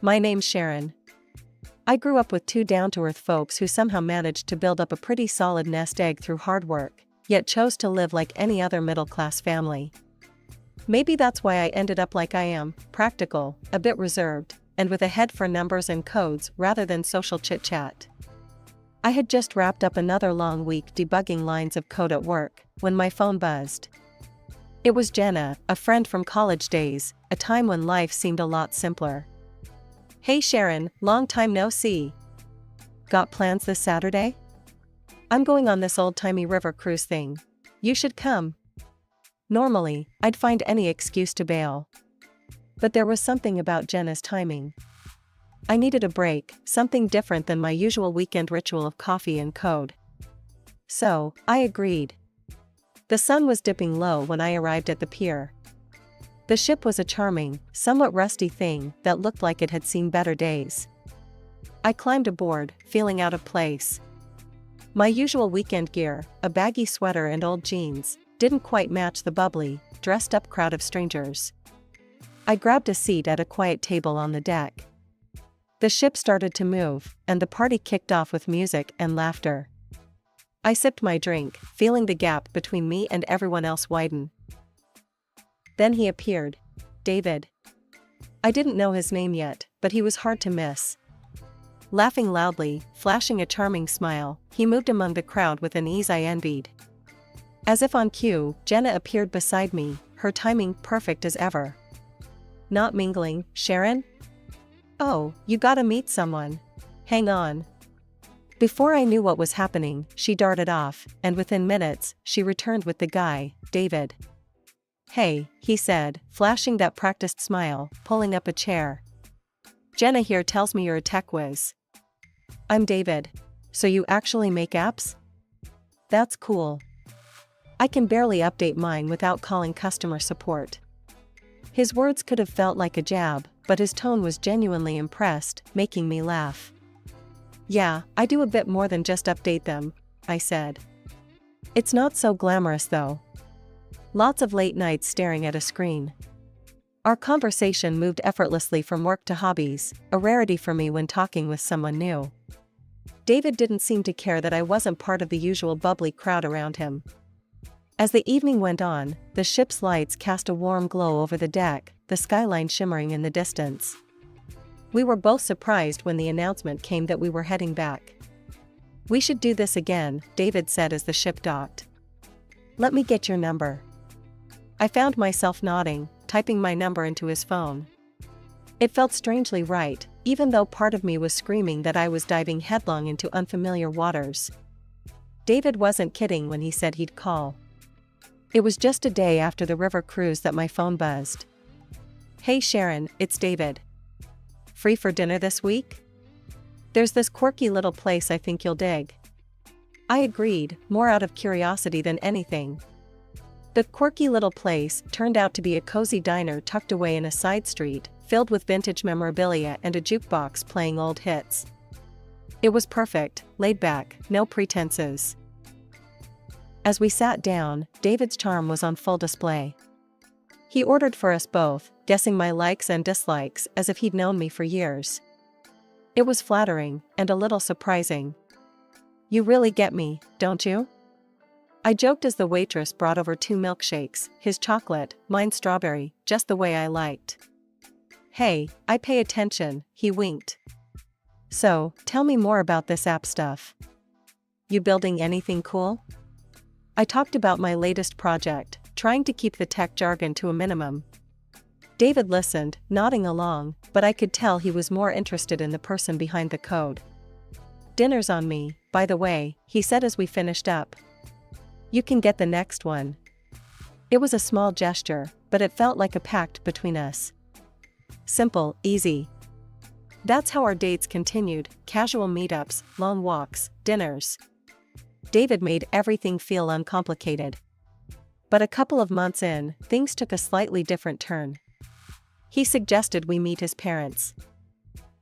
My name's Sharon. I grew up with two down-to-earth folks who somehow managed to build up a pretty solid nest egg through hard work, yet chose to live like any other middle-class family. Maybe that's why I ended up like I am, practical, a bit reserved, and with a head for numbers and codes rather than social chit-chat. I had just wrapped up another long week debugging lines of code at work, when my phone buzzed. It was Jenna, a friend from college days, a time when life seemed a lot simpler. "Hey Sharon, long time no see. Got plans this Saturday? I'm going on this old-timey river cruise thing. You should come." Normally, I'd find any excuse to bail. But there was something about Jenna's timing. I needed a break, something different than my usual weekend ritual of coffee and code. So, I agreed. The sun was dipping low when I arrived at the pier. The ship was a charming, somewhat rusty thing that looked like it had seen better days. I climbed aboard, feeling out of place. My usual weekend gear, a baggy sweater and old jeans, didn't quite match the bubbly, dressed-up crowd of strangers. I grabbed a seat at a quiet table on the deck. The ship started to move, and the party kicked off with music and laughter. I sipped my drink, feeling the gap between me and everyone else widen. Then he appeared. David. I didn't know his name yet, but he was hard to miss. Laughing loudly, flashing a charming smile, he moved among the crowd with an ease I envied. As if on cue, Jenna appeared beside me, her timing perfect as ever. "Not mingling, Sharon? Oh, you gotta meet someone. Hang on." Before I knew what was happening, she darted off, and within minutes, she returned with the guy, David. "Hey," he said, flashing that practiced smile, pulling up a chair. "Jenna here tells me you're a tech whiz." "I'm David. So you actually make apps? That's cool. I can barely update mine without calling customer support." His words could have felt like a jab, but his tone was genuinely impressed, making me laugh. "Yeah, I do a bit more than just update them," I said. "It's not so glamorous though. Lots of late nights staring at a screen." Our conversation moved effortlessly from work to hobbies, a rarity for me when talking with someone new. David didn't seem to care that I wasn't part of the usual bubbly crowd around him. As the evening went on, the ship's lights cast a warm glow over the deck, the skyline shimmering in the distance. We were both surprised when the announcement came that we were heading back. "We should do this again," David said as the ship docked. "Let me get your number." I found myself nodding, typing my number into his phone. It felt strangely right, even though part of me was screaming that I was diving headlong into unfamiliar waters. David wasn't kidding when he said he'd call. It was just a day after the river cruise that my phone buzzed. "Hey Sharon, it's David. Free for dinner this week? There's this quirky little place I think you'll dig." I agreed, more out of curiosity than anything. The quirky little place turned out to be a cozy diner tucked away in a side street, filled with vintage memorabilia and a jukebox playing old hits. It was perfect, laid back, no pretenses. As we sat down, David's charm was on full display. He ordered for us both, guessing my likes and dislikes as if he'd known me for years. It was flattering, and a little surprising. "You really get me, don't you?" I joked as the waitress brought over 2 milkshakes, his chocolate, mine strawberry, just the way I liked. "Hey, I pay attention," he winked. "So, tell me more about this app stuff. You building anything cool?" I talked about my latest project, trying to keep the tech jargon to a minimum. David listened, nodding along, but I could tell he was more interested in the person behind the code. "Dinner's on me, by the way," he said as we finished up. "You can get the next one." It was a small gesture, but it felt like a pact between us. Simple, easy. That's how our dates continued, casual meetups, long walks, dinners. David made everything feel uncomplicated. But a couple of months in, things took a slightly different turn. He suggested we meet his parents.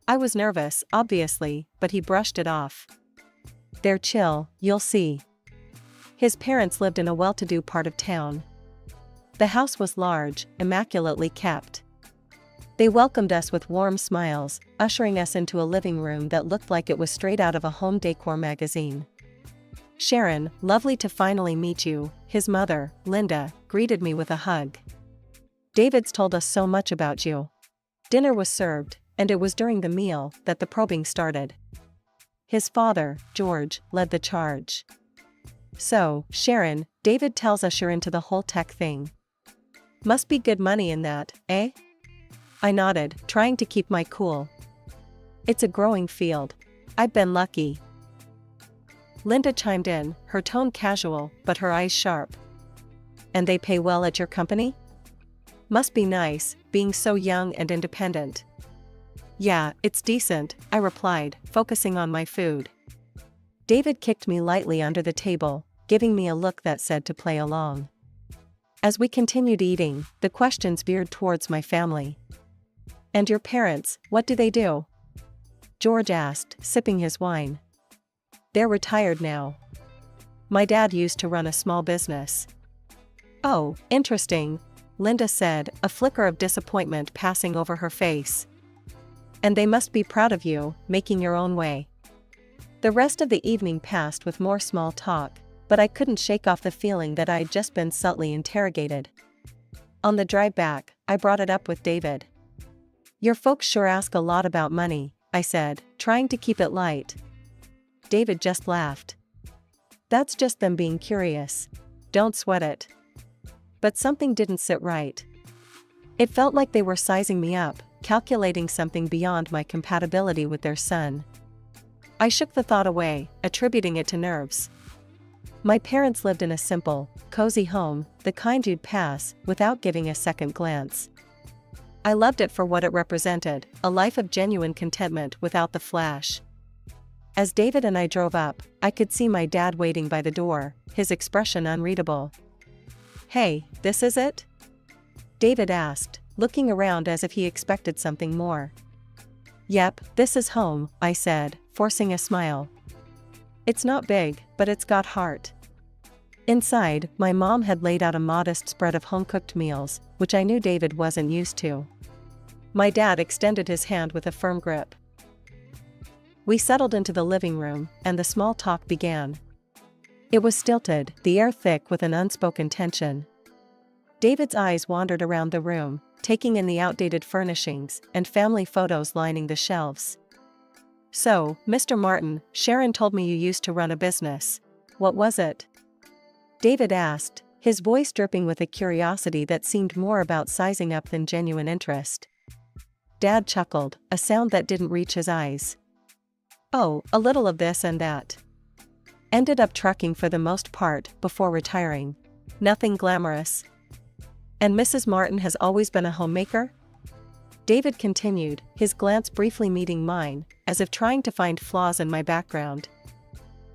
I was nervous, obviously, but he brushed it off. "They're chill, you'll see." His parents lived in a well-to-do part of town. The house was large, immaculately kept. They welcomed us with warm smiles, ushering us into a living room that looked like it was straight out of a home decor magazine. "Sharon, lovely to finally meet you," his mother, Linda, greeted me with a hug. "David's told us so much about you." Dinner was served, and it was during the meal that the probing started. His father, George, led the charge. "So, Sharon, David tells us you're into the whole tech thing. Must be good money in that, eh?" I nodded, trying to keep my cool. "It's a growing field. I've been lucky." Linda chimed in, her tone casual, but her eyes sharp. "And they pay well at your company? Must be nice, being so young and independent." "Yeah, it's decent," I replied, focusing on my food. David kicked me lightly under the table, giving me a look that said to play along. As we continued eating, the questions veered towards my family. "And your parents, what do they do?" George asked, sipping his wine. "They're retired now. My dad used to run a small business." "Oh, interesting," Linda said, a flicker of disappointment passing over her face. "And they must be proud of you, making your own way." The rest of the evening passed with more small talk, but I couldn't shake off the feeling that I'd just been subtly interrogated. On the drive back, I brought it up with David. "Your folks sure ask a lot about money," I said, trying to keep it light. David just laughed. "That's just them being curious. Don't sweat it." But something didn't sit right. It felt like they were sizing me up, calculating something beyond my compatibility with their son. I shook the thought away, attributing it to nerves. My parents lived in a simple, cozy home, the kind you'd pass without giving a second glance. I loved it for what it represented, a life of genuine contentment without the flash. As David and I drove up, I could see my dad waiting by the door, his expression unreadable. "Hey, this is it?" David asked, looking around as if he expected something more. "Yep, this is home," I said, forcing a smile. "It's not big, but it's got heart." Inside, my mom had laid out a modest spread of home-cooked meals, which I knew David wasn't used to. My dad extended his hand with a firm grip. We settled into the living room, and the small talk began. It was stilted, the air thick with an unspoken tension. David's eyes wandered around the room, taking in the outdated furnishings and family photos lining the shelves. "So, Mr. Martin, Sharon told me you used to run a business. What was it?" David asked, his voice dripping with a curiosity that seemed more about sizing up than genuine interest. Dad chuckled, a sound that didn't reach his eyes. "Oh, a little of this and that. Ended up trucking for the most part before retiring. Nothing glamorous." "And Mrs. Martin has always been a homemaker?" David continued, his glance briefly meeting mine, as if trying to find flaws in my background.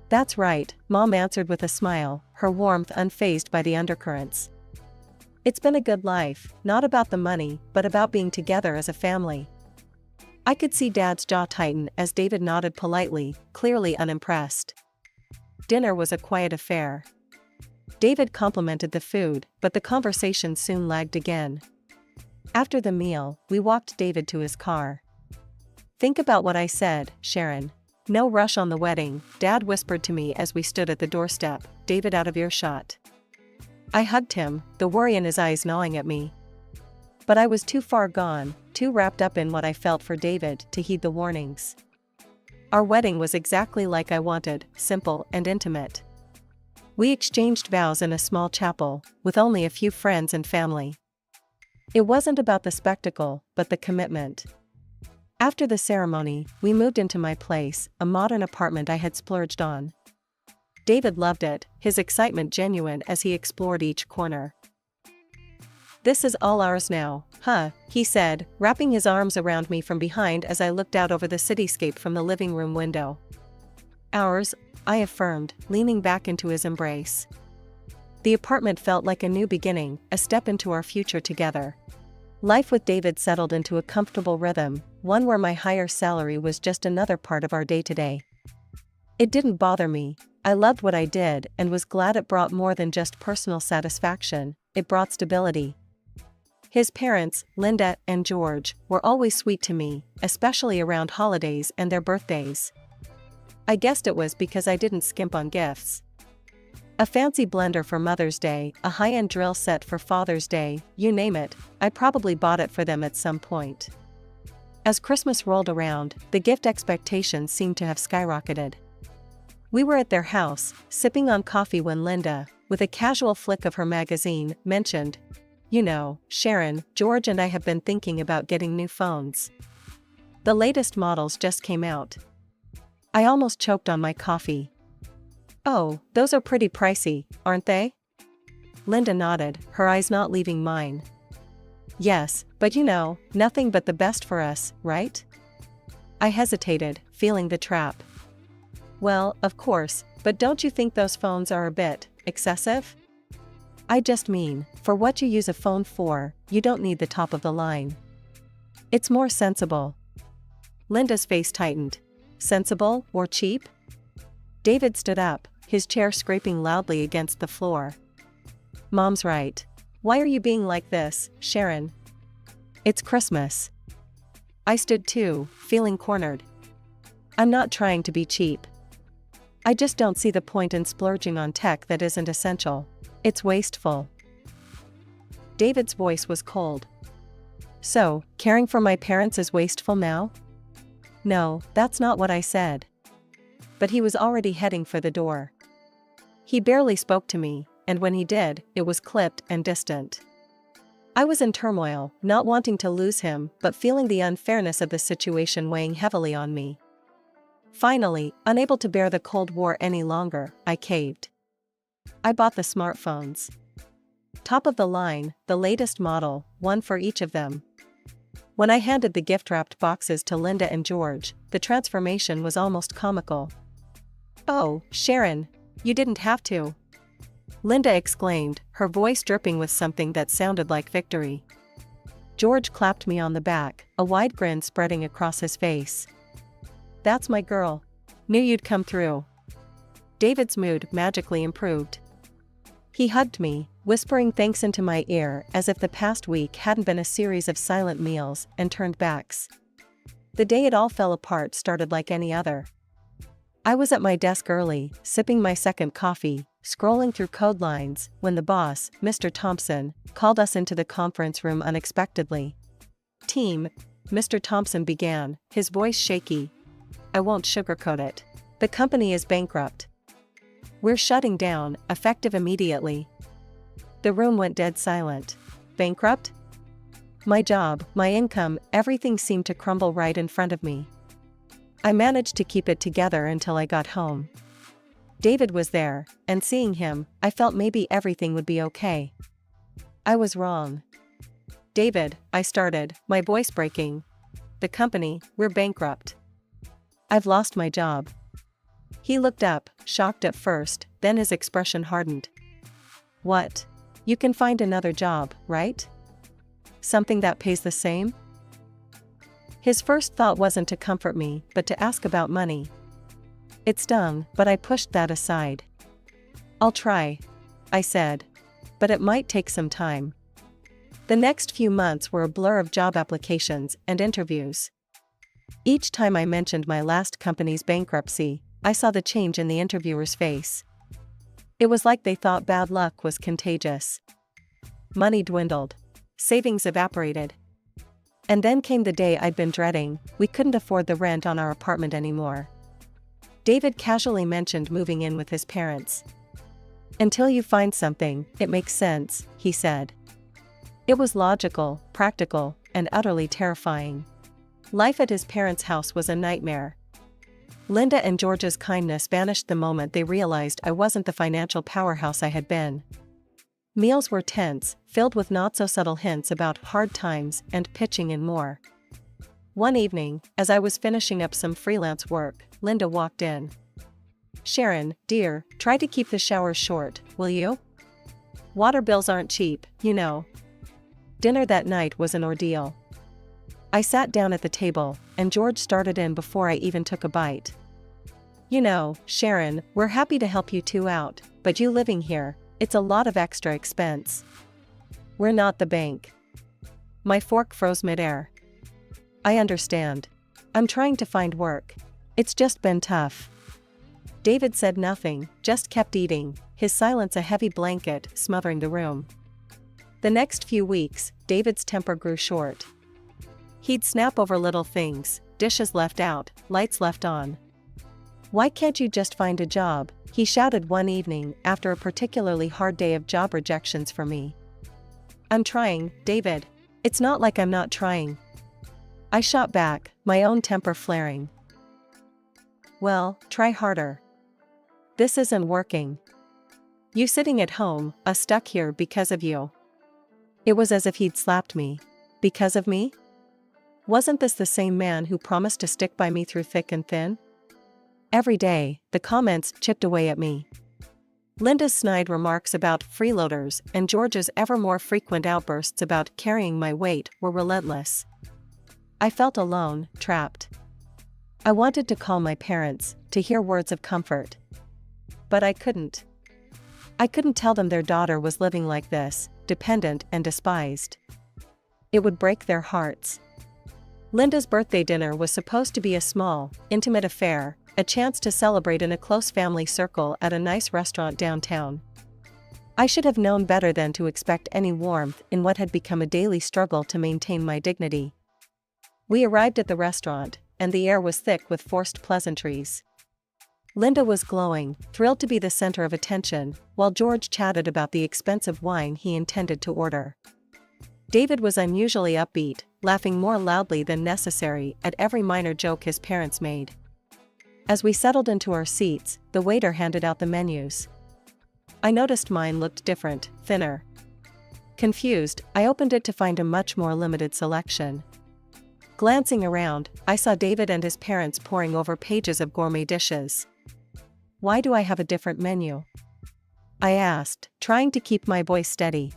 "That's right," Mom answered with a smile, her warmth unfazed by the undercurrents. "It's been a good life, not about the money, but about being together as a family." I could see Dad's jaw tighten as David nodded politely, clearly unimpressed. Dinner was a quiet affair. David complimented the food, but the conversation soon lagged again. After the meal, we walked David to his car. "Think about what I said, Sharon. No rush on the wedding," Dad whispered to me as we stood at the doorstep, David out of earshot. I hugged him, the worry in his eyes gnawing at me. But I was too far gone, too wrapped up in what I felt for David to heed the warnings. Our wedding was exactly like I wanted, simple and intimate. We exchanged vows in a small chapel, with only a few friends and family. It wasn't about the spectacle, but the commitment. After the ceremony, we moved into my place, a modern apartment I had splurged on. David loved it, his excitement genuine as he explored each corner. "This is all ours now, huh?" he said, wrapping his arms around me from behind as I looked out over the cityscape from the living room window. "Ours," I affirmed, leaning back into his embrace. The apartment felt like a new beginning, a step into our future together. Life with David settled into a comfortable rhythm, one where my higher salary was just another part of our day-to-day. It didn't bother me. I loved what I did and was glad it brought more than just personal satisfaction, it brought stability. His parents, Linda and George, were always sweet to me, especially around holidays and their birthdays. I guessed it was because I didn't skimp on gifts. A fancy blender for Mother's Day, a high-end drill set for Father's Day, you name it, I probably bought it for them at some point. As Christmas rolled around, the gift expectations seemed to have skyrocketed. We were at their house, sipping on coffee when Linda, with a casual flick of her magazine, mentioned, "You know, Sharon, George and I have been thinking about getting new phones. The latest models just came out." I almost choked on my coffee. "Oh, those are pretty pricey, aren't they?" Linda nodded, her eyes not leaving mine. "Yes, but you know, nothing but the best for us, right?" I hesitated, feeling the trap. "Well, of course, but don't you think those phones are a bit excessive?" "I just mean, for what you use a phone for, you don't need the top of the line. It's more sensible." Linda's face tightened. "Sensible or cheap?" David stood up, his chair scraping loudly against the floor. "Mom's right. Why are you being like this, Sharon? It's Christmas." I stood too, feeling cornered. "I'm not trying to be cheap. I just don't see the point in splurging on tech that isn't essential. It's wasteful." David's voice was cold. "So, caring for my parents is wasteful now?" "No, that's not what I said." But he was already heading for the door. He barely spoke to me, and when he did, it was clipped and distant. I was in turmoil, not wanting to lose him, but feeling the unfairness of the situation weighing heavily on me. Finally, unable to bear the Cold War any longer, I caved. I bought the smartphones. Top of the line, the latest model, one for each of them. When I handed the gift-wrapped boxes to Linda and George, the transformation was almost comical. "Oh, Sharon, you didn't have to," Linda exclaimed, her voice dripping with something that sounded like victory. George clapped me on the back, a wide grin spreading across his face. "That's my girl. Knew you'd come through." David's mood magically improved. He hugged me, whispering thanks into my ear as if the past week hadn't been a series of silent meals and turned backs. The day it all fell apart started like any other. I was at my desk early, sipping my second coffee, scrolling through code lines, when the boss, Mr. Thompson, called us into the conference room unexpectedly. "Team," Mr. Thompson began, his voice shaky. "I won't sugarcoat it. The company is bankrupt. We're shutting down, effective immediately." The room went dead silent. Bankrupt? My job, my income, everything seemed to crumble right in front of me. I managed to keep it together until I got home. David was there, and seeing him, I felt maybe everything would be okay. I was wrong. "David," I started, my voice breaking. "The company, we're bankrupt. I've lost my job." He looked up, shocked at first, then his expression hardened. "What? You can find another job, right? Something that pays the same?" His first thought wasn't to comfort me, but to ask about money. It stung, but I pushed that aside. "I'll try," I said. "But it might take some time." The next few months were a blur of job applications and interviews. Each time I mentioned my last company's bankruptcy, I saw the change in the interviewer's face. It was like they thought bad luck was contagious. Money dwindled. Savings evaporated. And then came the day I'd been dreading. We couldn't afford the rent on our apartment anymore. David casually mentioned moving in with his parents. "Until you find something, it makes sense," he said. It was logical, practical, and utterly terrifying. Life at his parents' house was a nightmare. Linda and George's kindness vanished the moment they realized I wasn't the financial powerhouse I had been. Meals were tense, filled with not-so-subtle hints about hard times and pitching in more. One evening, as I was finishing up some freelance work, Linda walked in. "Sharon, dear, try to keep the showers short, will you? Water bills aren't cheap, you know." Dinner that night was an ordeal. I sat down at the table, and George started in before I even took a bite. "You know, Sharon, we're happy to help you two out, but you living here, it's a lot of extra expense. We're not the bank. My fork froze midair. I understand. I'm trying to find work. It's just been tough. David said nothing, just kept eating, his silence a heavy blanket smothering the room. The next few weeks, David's temper grew short. He'd snap over little things, dishes left out, lights left on. "Why can't you just find a job?" he shouted one evening after a particularly hard day of job rejections for me. "I'm trying, David. It's not like I'm not trying." I shot back, my own temper flaring. "Well, try harder. This isn't working. You sitting at home, stuck here because of you." It was as if he'd slapped me. Because of me? Wasn't this the same man who promised to stick by me through thick and thin? Every day, the comments chipped away at me. Linda's snide remarks about freeloaders and George's ever more frequent outbursts about carrying my weight were relentless. I felt alone, trapped. I wanted to call my parents, to hear words of comfort. But I couldn't. I couldn't tell them their daughter was living like this, dependent and despised. It would break their hearts. Linda's birthday dinner was supposed to be a small, intimate affair, a chance to celebrate in a close family circle at a nice restaurant downtown. I should have known better than to expect any warmth in what had become a daily struggle to maintain my dignity. We arrived at the restaurant, and the air was thick with forced pleasantries. Linda was glowing, thrilled to be the center of attention, while George chatted about the expensive wine he intended to order. David was unusually upbeat, laughing more loudly than necessary at every minor joke his parents made. As we settled into our seats, the waiter handed out the menus. I noticed mine looked different, thinner. Confused, I opened it to find a much more limited selection. Glancing around, I saw David and his parents poring over pages of gourmet dishes. "Why do I have a different menu?" I asked, trying to keep my voice steady.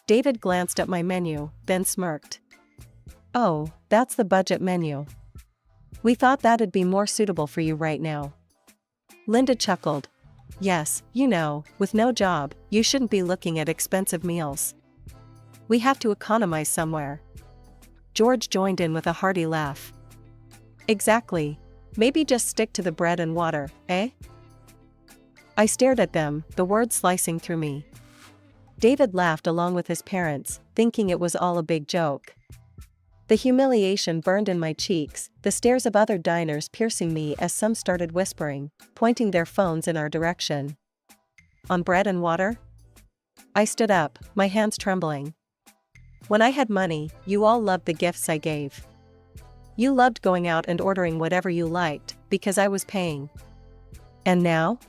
David glanced at my menu, then smirked. "Oh, that's the budget menu. We thought that'd be more suitable for you right now." Linda chuckled. "Yes, you know, with no job, you shouldn't be looking at expensive meals. We have to economize somewhere." George joined in with a hearty laugh. "Exactly. Maybe just stick to the bread and water, eh?" I stared at them, the words slicing through me. David laughed along with his parents, thinking it was all a big joke. The humiliation burned in my cheeks, the stares of other diners piercing me as some started whispering, pointing their phones in our direction. "On bread and water?" I stood up, my hands trembling. "When I had money, you all loved the gifts I gave. You loved going out and ordering whatever you liked, because I was paying. And now?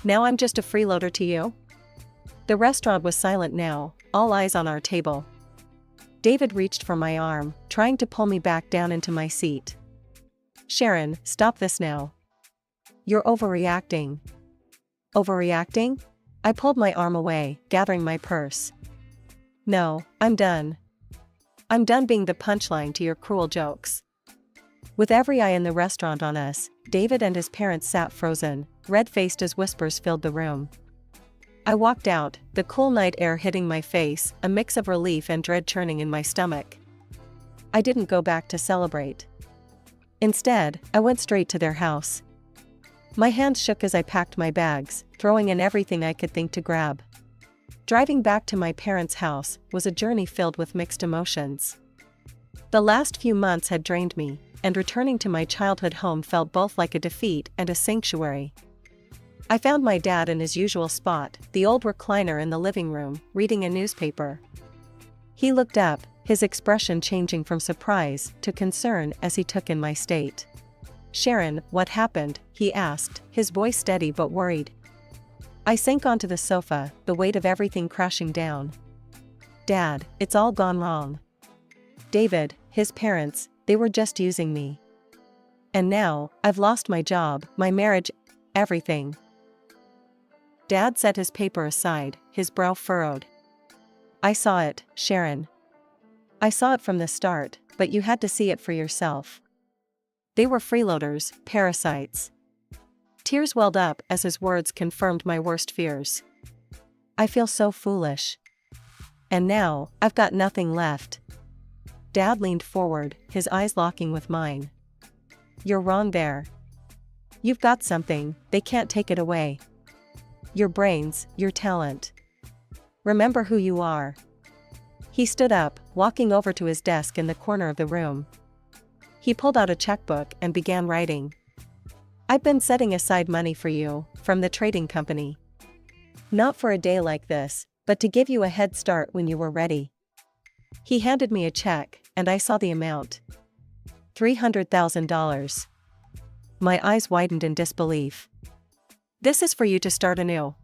Now I'm just a freeloader to you?" The restaurant was silent now, all eyes on our table. David reached for my arm, trying to pull me back down into my seat. "Sharon, stop this now. You're overreacting." "Overreacting?" I pulled my arm away, gathering my purse. "No, I'm done. I'm done being the punchline to your cruel jokes." With every eye in the restaurant on us, David and his parents sat frozen, red-faced as whispers filled the room. I walked out, the cool night air hitting my face, a mix of relief and dread churning in my stomach. I didn't go back to celebrate. Instead, I went straight to their house. My hands shook as I packed my bags, throwing in everything I could think to grab. Driving back to my parents' house was a journey filled with mixed emotions. The last few months had drained me, and returning to my childhood home felt both like a defeat and a sanctuary. I found my dad in his usual spot, the old recliner in the living room, reading a newspaper. He looked up, his expression changing from surprise to concern as he took in my state. "Sharon, what happened?" he asked, his voice steady but worried. I sank onto the sofa, the weight of everything crashing down. "Dad, it's all gone wrong. David, his parents, they were just using me. And now, I've lost my job, my marriage, everything." Dad set his paper aside, his brow furrowed. "I saw it, Sharon. I saw it from the start, but you had to see it for yourself. They were freeloaders, parasites." Tears welled up as his words confirmed my worst fears. "I feel so foolish. And now, I've got nothing left. Dad leaned forward, his eyes locking with mine. You're wrong there. You've got something, they can't take it away. Your brains, your talent. Remember who you are. He stood up, walking over to his desk in the corner of the room. He pulled out a checkbook and began writing. I've been setting aside money for you, from the trading company. Not for a day like this, but to give you a head start when you were ready. He handed me a check, and I saw the amount. $300,000. My eyes widened in disbelief. This is for you to start anew.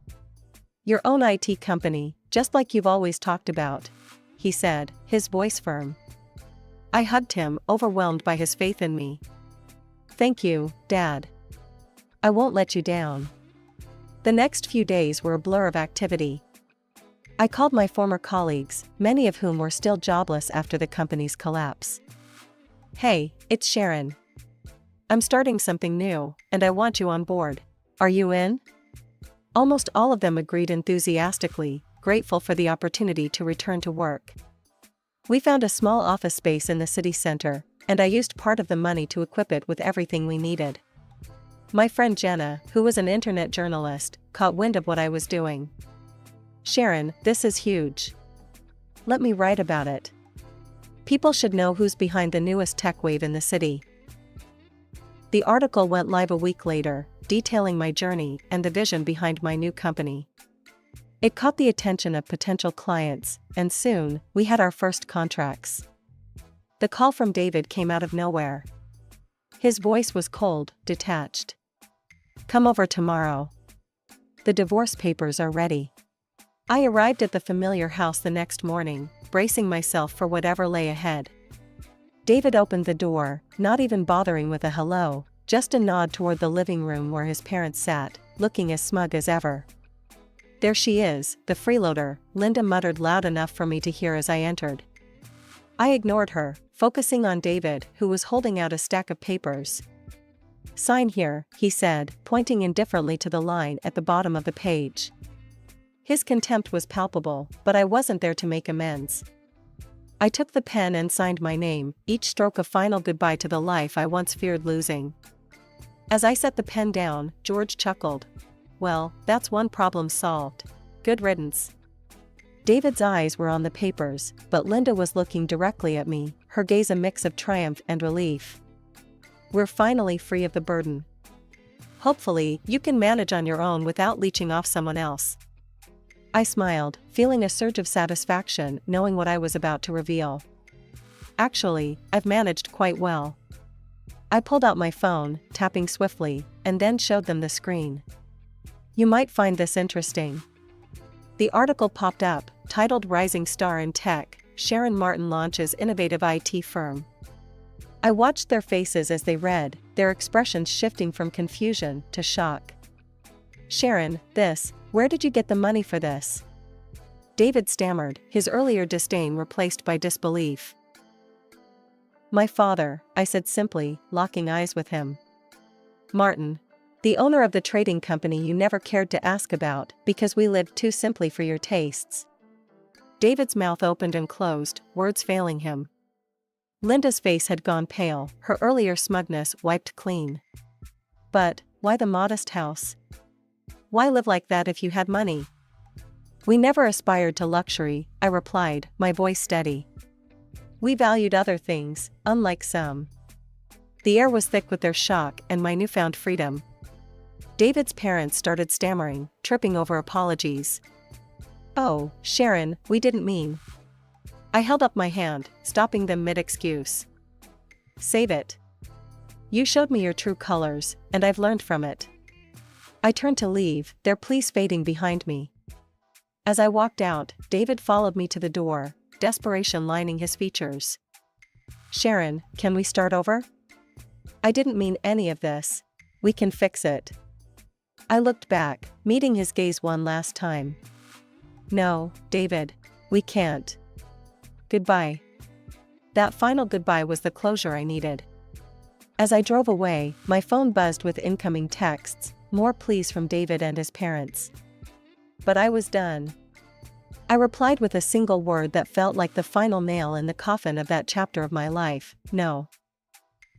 Your own IT company, just like you've always talked about, he said, his voice firm. I hugged him, overwhelmed by his faith in me. Thank you, Dad. I won't let you down. The next few days were a blur of activity. I called my former colleagues, many of whom were still jobless after the company's collapse. Hey, it's Sharon. I'm starting something new, and I want you on board. Are you in? Almost all of them agreed enthusiastically, grateful for the opportunity to return to work. We found a small office space in the city center, and I used part of the money to equip it with everything we needed. My friend Jenna, who was an internet journalist, caught wind of what I was doing. Sharon, this is huge. Let me write about it. People should know who's behind the newest tech wave in the city. The article went live a week later, detailing my journey and the vision behind my new company. It caught the attention of potential clients, and soon, we had our first contracts. The call from David came out of nowhere. His voice was cold, detached. Come over tomorrow. The divorce papers are ready. I arrived at the familiar house the next morning, bracing myself for whatever lay ahead. David opened the door, not even bothering with a hello, just a nod toward the living room where his parents sat, looking as smug as ever. There she is, the freeloader, Linda muttered loud enough for me to hear as I entered. I ignored her, focusing on David, who was holding out a stack of papers. Sign here, he said, pointing indifferently to the line at the bottom of the page. His contempt was palpable, but I wasn't there to make amends. I took the pen and signed my name, each stroke a final goodbye to the life I once feared losing. As I set the pen down, George chuckled. Well, that's one problem solved. Good riddance. David's eyes were on the papers, but Linda was looking directly at me, her gaze a mix of triumph and relief. We're finally free of the burden. Hopefully, you can manage on your own without leeching off someone else. I smiled, feeling a surge of satisfaction knowing what I was about to reveal. Actually, I've managed quite well. I pulled out my phone, tapping swiftly, and then showed them the screen. You might find this interesting. The article popped up, titled Rising Star in Tech, Sharon Martin Launches Innovative IT Firm. I watched their faces as they read, their expressions shifting from confusion to shock. Sharon, where did you get the money for this? David stammered, his earlier disdain replaced by disbelief. My father, I said simply, locking eyes with him. Martin. The owner of the trading company you never cared to ask about, because we lived too simply for your tastes. David's mouth opened and closed, words failing him. Linda's face had gone pale, her earlier smugness wiped clean. But, why the modest house? Why live like that if you had money? We never aspired to luxury, I replied, my voice steady. We valued other things, unlike some. The air was thick with their shock and my newfound freedom. David's parents started stammering, tripping over apologies. Oh, Sharon, we didn't mean. I held up my hand, stopping them mid-excuse. Save it. You showed me your true colors, and I've learned from it. I turned to leave, their pleas fading behind me. As I walked out, David followed me to the door, desperation lining his features. Sharon, can we start over? I didn't mean any of this. We can fix it. I looked back, meeting his gaze one last time. No, David. We can't. Goodbye. That final goodbye was the closure I needed. As I drove away, my phone buzzed with incoming texts, more pleas from David and his parents. But I was done. I replied with a single word that felt like the final nail in the coffin of that chapter of my life: no.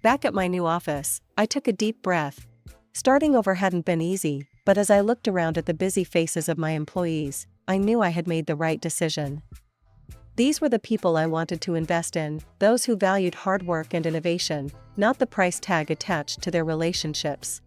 Back at my new office, I took a deep breath. Starting over hadn't been easy, but as I looked around at the busy faces of my employees, I knew I had made the right decision. These were the people I wanted to invest in, those who valued hard work and innovation, not the price tag attached to their relationships.